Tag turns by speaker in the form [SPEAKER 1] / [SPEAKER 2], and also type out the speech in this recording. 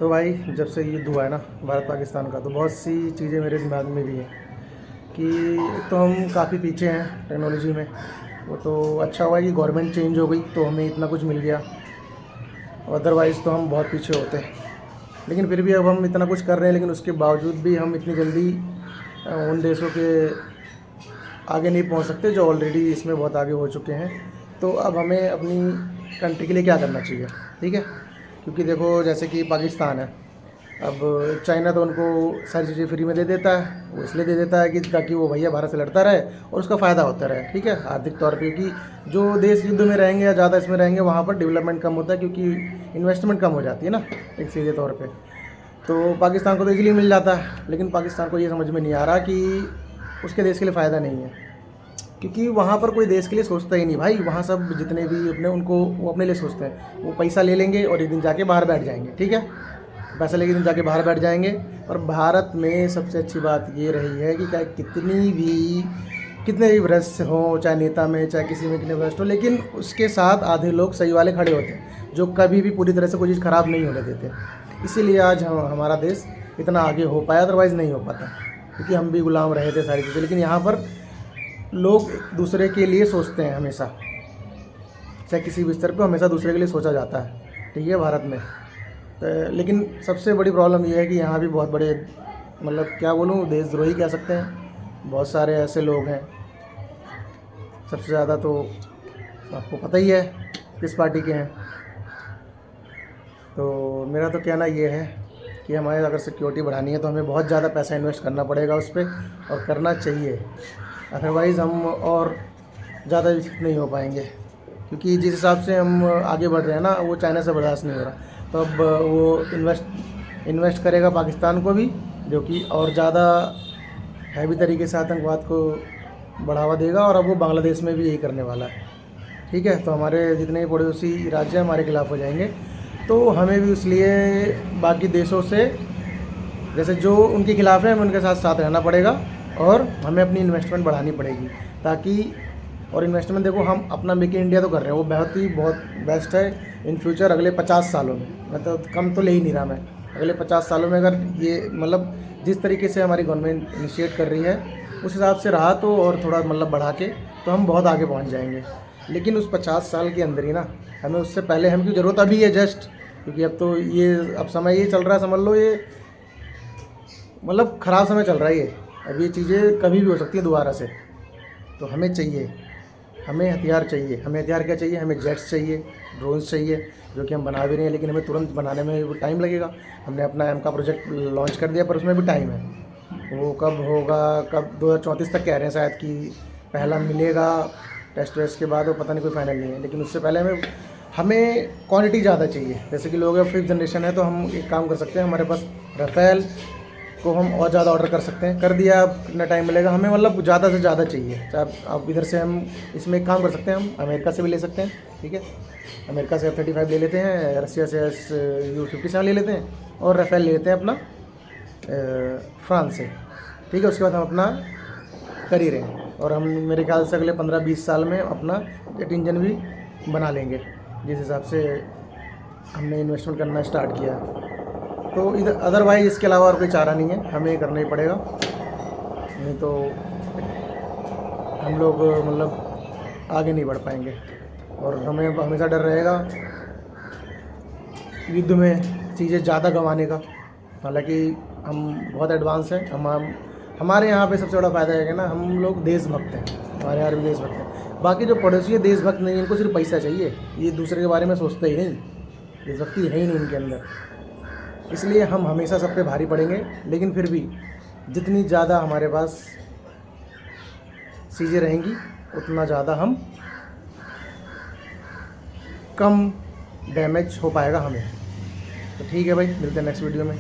[SPEAKER 1] तो भाई जब से युद्ध हुआ है ना भारत पाकिस्तान का, तो बहुत सी चीज़ें मेरे दिमाग में भी हैं कि एक तो हम काफ़ी पीछे हैं टेक्नोलॉजी में। वो तो अच्छा हुआ कि गवर्नमेंट चेंज हो गई तो हमें इतना कुछ मिल गया, अदरवाइज़ तो हम बहुत पीछे होते। लेकिन फिर भी अब हम इतना कुछ कर रहे हैं, लेकिन उसके बावजूद भी हम इतनी जल्दी उन देशों के आगे नहीं पहुंच सकते जो ऑलरेडी इसमें बहुत आगे हो चुके हैं। तो अब हमें अपनी कंट्री के लिए क्या करना चाहिए, ठीक है? क्योंकि देखो जैसे कि पाकिस्तान है, अब चाइना तो उनको सारी चीज़ें फ्री में दे देता है। वो इसलिए दे देता है कि ताकि वो भैया भारत से लड़ता रहे और उसका फ़ायदा होता रहे, ठीक है, आर्थिक तौर पे। क्योंकि जो देश युद्ध में रहेंगे या ज़्यादा इसमें रहेंगे वहाँ पर डेवलपमेंट कम होता है, क्योंकि इन्वेस्टमेंट कम हो जाती है ना एक सीधे तौर पे। तो पाकिस्तान को तो इजीली मिल जाता है, लेकिन पाकिस्तान को ये समझ में नहीं आ रहा कि उसके देश के लिए फ़ायदा नहीं है, क्योंकि वहाँ पर कोई देश के लिए सोचता ही नहीं भाई। वहाँ सब जितने भी अपने उनको वो अपने लिए सोचते हैं। वो पैसा ले लेंगे और एक दिन जाके बाहर बैठ जाएंगे, ठीक है, पैसा लेके दिन जाके बाहर बैठ जाएंगे। और भारत में सबसे अच्छी बात ये रही है कि क्या कितने भी भ्रष्ट हों, चाहे नेता में चाहे किसी में कितने भ्रष्ट हो, लेकिन उसके साथ आधे लोग सही वाले खड़े होते हैं जो कभी भी पूरी तरह से कोई चीज़ ख़राब नहीं होने देते। इसीलिए आज हमारा देश इतना आगे हो पाया, अदरवाइज़ नहीं हो पाता, क्योंकि हम भी गुलाम रहे थे सारी चीज़ें। लेकिन यहाँ पर लोग दूसरे के लिए सोचते हैं हमेशा, चाहे किसी भी स्तर पर हमेशा दूसरे के लिए सोचा जाता है, ठीक है, भारत में। लेकिन सबसे बड़ी प्रॉब्लम ये है कि यहाँ भी बहुत बड़े, मतलब क्या बोलूँ, देशद्रोही कह सकते हैं। बहुत सारे ऐसे लोग हैं। सबसे ज़्यादा तो आपको पता ही है किस पार्टी के हैं। तो मेरा तो कहना ये है कि हमारे अगर सिक्योरिटी बढ़ानी है तो हमें बहुत ज़्यादा पैसा इन्वेस्ट करना पड़ेगा उस पर, और करना चाहिए। अदरवाइज़ हम और ज़्यादा विकसित नहीं हो पाएंगे, क्योंकि जिस हिसाब से हम आगे बढ़ रहे हैं ना, वो चाइना से बर्दाश्त नहीं हो रहा। तो अब वो इन्वेस्ट करेगा पाकिस्तान को भी, जो कि और ज़्यादा हैवी तरीके से आतंकवाद को बढ़ावा देगा। और अब वो बांग्लादेश में भी यही करने वाला है, ठीक है। तो हमारे जितने पड़ोसी राज्य हैं हमारे खिलाफ़ हो जाएंगे। तो हमें भी इसलिए बाकी देशों से, जैसे जो उनके खिलाफ़ है, हमें उनके साथ साथ रहना पड़ेगा और हमें अपनी इन्वेस्टमेंट बढ़ानी पड़ेगी, ताकि, और इन्वेस्टमेंट देखो हम अपना मेक इन इंडिया तो कर रहे हैं, वो बहुत बेस्ट है इन फ्यूचर। अगले 50 सालों में, मतलब कम तो ले ही नहीं रहा मैं, अगले 50 सालों में अगर ये, मतलब जिस तरीके से हमारी गवर्नमेंट इनिशिएट कर रही है उस हिसाब से रहा तो, और थोड़ा मतलब बढ़ा के, तो हम बहुत आगे पहुंच जाएंगे। लेकिन उस 50 साल के अंदर ही ना, हमें उससे पहले हम की ज़रूरत अभी है जस्ट, क्योंकि अब तो ये अब समय ये चल रहा है, समझ लो ये मतलब ख़राब समय चल रहा है ये। अब ये चीज़ें कभी भी हो सकती है दोबारा से। तो हमें चाहिए, हमें हथियार चाहिए। हमें हथियार क्या चाहिए? हमें जेट्स चाहिए, ड्रोन्स चाहिए, जो कि हम बना भी रहे हैं, लेकिन हमें तुरंत बनाने में वो टाइम लगेगा। हमने अपना एम का प्रोजेक्ट लॉन्च कर दिया, पर उसमें भी टाइम है। वो कब होगा, कब 2034 तक कह रहे हैं शायद कि पहला मिलेगा। टेस्ट वेस्ट के बाद वो पता नहीं, कोई फाइनल नहीं है। लेकिन उससे पहले हमें क्वांटिटी ज़्यादा चाहिए। जैसे कि लोग 5th जनरेशन है, तो हम एक काम कर सकते हैं, हमारे पास राफेल को हम और ज़्यादा ऑर्डर कर सकते हैं। कर दिया, अब कितना टाइम मिलेगा हमें, मतलब ज़्यादा से ज़्यादा चाहिए। चाहे अब इधर से हम इसमें एक काम कर सकते हैं, हम अमेरिका से भी ले सकते हैं, ठीक है। अमेरिका से F-35 ले लेते हैं, रसिया से Su-57 ले लेते हैं, और राफेल ले लेते हैं अपना फ्रांस से, ठीक है। उसके बाद हम अपना कर ही रहे हैं, और हम मेरे ख्याल से अगले 15-20 साल में अपना जेट इंजन भी बना लेंगे, जिस हिसाब से हमने इन्वेस्टमेंट करना स्टार्ट किया। तो इधर अदरवाइज़ इसके अलावा और कोई चारा नहीं है, हमें करना ही पड़ेगा। नहीं तो हम लोग मतलब आगे नहीं बढ़ पाएंगे, और हमें हमेशा डर रहेगा युद्ध में चीज़ें ज़्यादा गंवाने का। हालांकि हम बहुत एडवांस हैं। हमारे यहाँ पे सबसे बड़ा फ़ायदा है कि ना, हम लोग देशभक्त हैं, हमारे यहाँ भी देशभक्त हैं। बाकी जो पड़ोसी है देशभक्त नहीं, इनको सिर्फ पैसा चाहिए, ये दूसरे के बारे में सोचते ही नहीं, देशभक्ति है ही नहीं इनके अंदर। इसलिए हम हमेशा सब पे भारी पड़ेंगे। लेकिन फिर भी जितनी ज़्यादा हमारे पास चीज़ें रहेंगी, उतना ज़्यादा हम कम डैमेज हो पाएगा हमें। तो ठीक है भाई, मिलते हैं नेक्स्ट वीडियो में।